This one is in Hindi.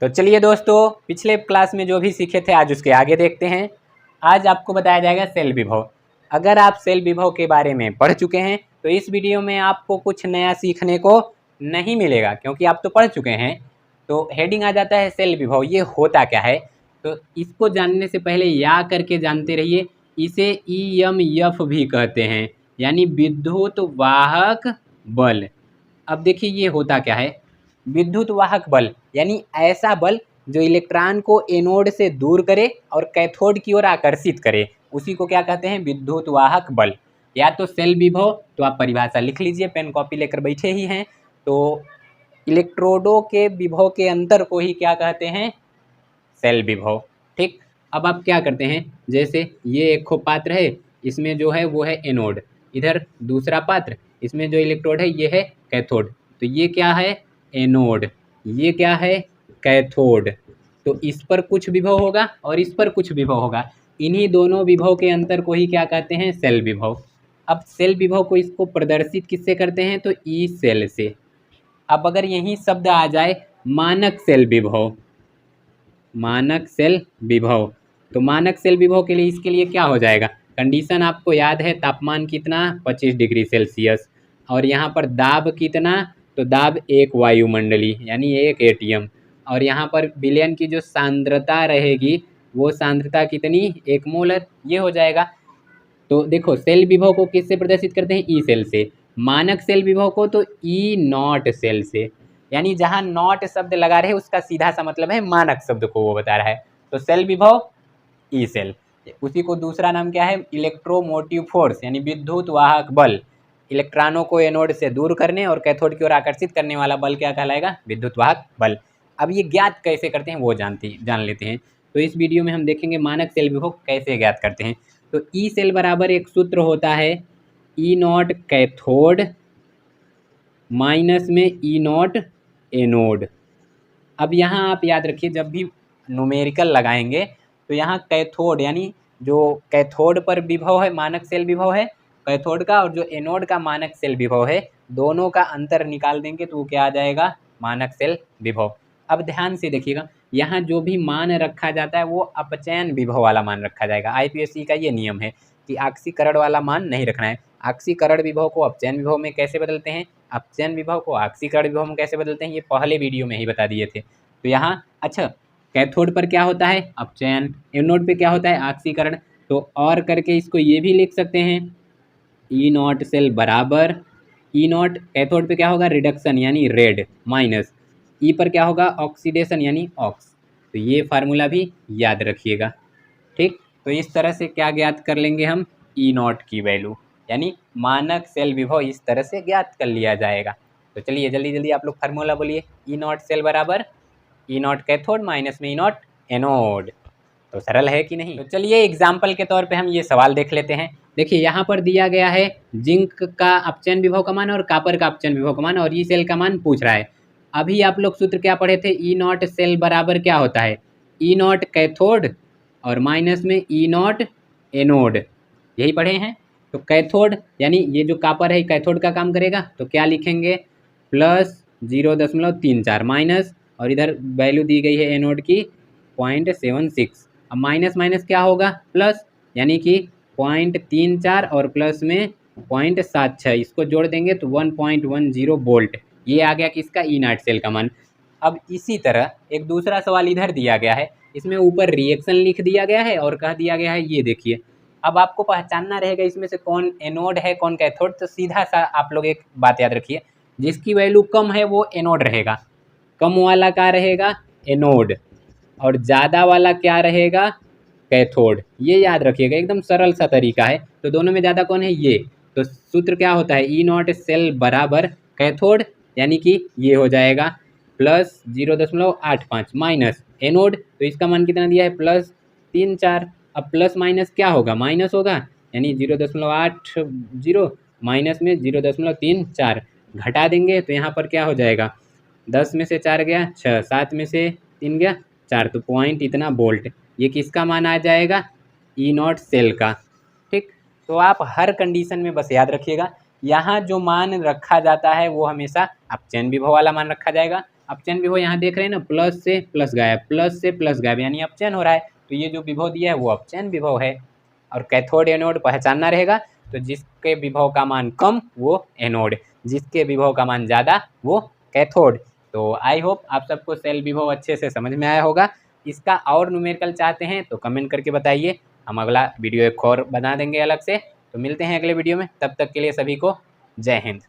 तो चलिए दोस्तों, पिछले क्लास में जो भी सीखे थे आज उसके आगे देखते हैं। आज आपको बताया जाएगा सेल विभव। अगर आप सेल विभव के बारे में पढ़ चुके हैं तो इस वीडियो में आपको कुछ नया सीखने को नहीं मिलेगा, क्योंकि आप तो पढ़ चुके हैं। तो हेडिंग आ जाता है सेल विभव, ये होता क्या है। तो इसको जानने से पहले या करके जानते रहिए, इसे EMF भी कहते हैं, यानी विद्युत वाहक बल। अब देखिए ये होता क्या है। विद्युत वाहक बल यानी ऐसा बल जो इलेक्ट्रॉन को एनोड से दूर करे और कैथोड की ओर आकर्षित करे, उसी को क्या कहते हैं, विद्युत वाहक बल। या तो सेल विभव, तो आप परिभाषा लिख लीजिए, पेन कॉपी लेकर बैठे ही हैं। तो इलेक्ट्रोडों के विभव के अंतर को ही क्या कहते हैं, सेल विभव। ठीक, अब आप क्या करते हैं, जैसे ये एक खो पात्र है, इसमें जो है वो है एनोड, इधर दूसरा पात्र, इसमें जो इलेक्ट्रोड है ये है कैथोड। तो ये क्या है, एनोड, ये क्या है, कैथोड। तो इस पर कुछ विभव होगा और इस पर कुछ विभव होगा। इन्हीं दोनों विभव के अंतर को ही क्या कहते हैं, सेल विभव। अब सेल विभव को इसको प्रदर्शित किससे करते हैं, तो ई सेल से। अब अगर यही शब्द आ जाए मानक सेल विभव, मानक सेल विभव, तो मानक सेल विभव के लिए इसके लिए क्या हो जाएगा, कंडीशन आपको याद है, तापमान कितना 25 डिग्री सेल्सियस, और यहाँ पर दाब कितना, तो दाब 1 वायुमंडली यानी 1 ATM, और यहाँ पर विलयन की जो सांद्रता रहेगी वो सांद्रता कितनी, 1 मोलर, ये हो जाएगा। तो देखो सेल विभव को किससे प्रदर्शित करते हैं, ई सेल से। मानक सेल विभव को तो ई नॉट सेल से, यानी जहाँ नॉट शब्द लगा रहे उसका सीधा सा मतलब है मानक शब्द को वो बता रहा है। तो सेल विभव ई सेल। उसी को दूसरा नाम क्या है, इलेक्ट्रोमोटिव फोर्स, यानी विद्युत वाहक बल। इलेक्ट्रॉनों को एनोड से दूर करने और कैथोड की ओर आकर्षित करने वाला बल क्या कहलाएगा, विद्युत वाहक बल। अब ये ज्ञात कैसे करते हैं वो जान लेते हैं। तो इस वीडियो में हम देखेंगे मानक सेल विभव कैसे ज्ञात करते हैं। तो ई सेल बराबर एक सूत्र होता है, ई नॉट कैथोड माइनस में ई नॉट एनोड। अब यहाँ आप याद रखिए, जब भी न्यूमेरिकल लगाएंगे तो यहाँ कैथोड यानी जो कैथोड पर विभव है, मानक सेल विभव है कैथोड का, और जो एनोड का मानक सेल विभव है, दोनों का अंतर निकाल देंगे तो वो क्या आ जाएगा, मानक सेल विभव। अब ध्यान से देखिएगा, यहाँ जो भी मान रखा जाता है वो अपचयन विभव वाला मान रखा जाएगा। IPSC का ये नियम है कि आक्सीकरण वाला मान नहीं रखना है। आक्सीकरण विभव को अपचयन विभव में कैसे बदलते हैं, अपचयन विभव को आक्सीकरण विभव में कैसे बदलते हैं, ये पहले वीडियो में ही बता दिए थे। तो यहाँ अच्छा, कैथोड पर क्या होता है, अपचयन, एनोड पे क्या होता है, आक्सीकरण। तो और करके इसको ये भी लिख सकते हैं, ई नॉट सेल बराबर, ई नॉट कैथोड पे क्या होगा, रिडक्शन यानी रेड, माइनस ई पर क्या होगा, ऑक्सीडेशन यानी ऑक्स। तो ये फार्मूला भी याद रखिएगा। ठीक, तो इस तरह से क्या ज्ञात कर लेंगे हम, ई नॉट की वैल्यू, यानी मानक सेल विभव इस तरह से ज्ञात कर लिया जाएगा। तो चलिए जल्दी जल्दी आप लोग फार्मूला बोलिए, ई नॉट सेल बराबर ई नॉट कैथोड माइनस में ई नॉट एनोड। तो सरल है कि नहीं। तो चलिए एग्जाम्पल के तौर पे हम ये सवाल देख लेते हैं। देखिए यहाँ पर दिया गया है जिंक का अपचयन विभव का मान और कापर का अपचयन विभव का मान, और ई सेल का मान पूछ रहा है। अभी आप लोग सूत्र क्या पढ़े थे, ई नॉट सेल बराबर क्या होता है, ई नॉट कैथोड और माइनस में ई नॉट एनोड, यही पढ़े हैं। तो कैथोड यानी ये जो कापर है कैथोड का काम करेगा, तो क्या लिखेंगे, प्लस 0.34 माइनस, और इधर वैल्यू दी गई है एनोड की 0.76। अब माइनस माइनस क्या होगा, प्लस, यानी कि 0.34 और प्लस में 0.76, इसको जोड़ देंगे तो 1.10 वोल्ट। ये आ गया किसका, ई नॉट सेल का मान। अब इसी तरह एक दूसरा सवाल इधर दिया गया है, इसमें ऊपर रिएक्शन लिख दिया गया है और कह दिया गया है, ये देखिए। अब आपको पहचानना रहेगा इसमें से कौन एनोड है कौन कैथोड। तो सीधा सा आप लोग एक बात याद रखिए, जिसकी वैल्यू कम है वो एनोड रहेगा, कम वाला क्या रहेगा, एनोड, और ज़्यादा वाला क्या रहेगा, कैथोड। ये याद रखिएगा, एकदम सरल सा तरीका है। तो दोनों में ज़्यादा कौन है, ये। तो सूत्र क्या होता है, ई नॉट सेल बराबर कैथोड, यानी कि ये हो जाएगा प्लस 0.85 माइनस एनोड, तो इसका मान कितना दिया है, प्लस 34। अब प्लस माइनस क्या होगा, माइनस होगा, यानी 0.80 माइनस में 0.34 घटा देंगे तो यहाँ पर क्या हो जाएगा, 10 में से 4 गया 6, 7 में से 3 गया 4, तो पॉइंट इतना वोल्ट। ये किसका मान आ जाएगा, ई नॉट सेल का। ठीक, तो आप हर कंडीशन में बस याद रखिएगा, यहाँ जो मान रखा जाता है वो हमेशा अपचयन विभव वाला मान रखा जाएगा, अपचयन विभव यहाँ देख रहे हैं ना, प्लस से प्लस गायब, प्लस से प्लस गायब, यानी अपचयन हो रहा है। तो ये जो विभव दिया है वो अपचयन विभव है। और कैथोड एनोड पहचानना रहेगा, तो जिसके विभव का मान कम वो एनोड, जिसके विभव का मान ज़्यादा वो कैथोड। तो आई होप आप सबको सेल विभव अच्छे से समझ में आया होगा। इसका और न्यूमेरिकल चाहते हैं तो कमेंट करके बताइए, हम अगला वीडियो एक और बना देंगे अलग से। तो मिलते हैं अगले वीडियो में, तब तक के लिए सभी को जय हिंद।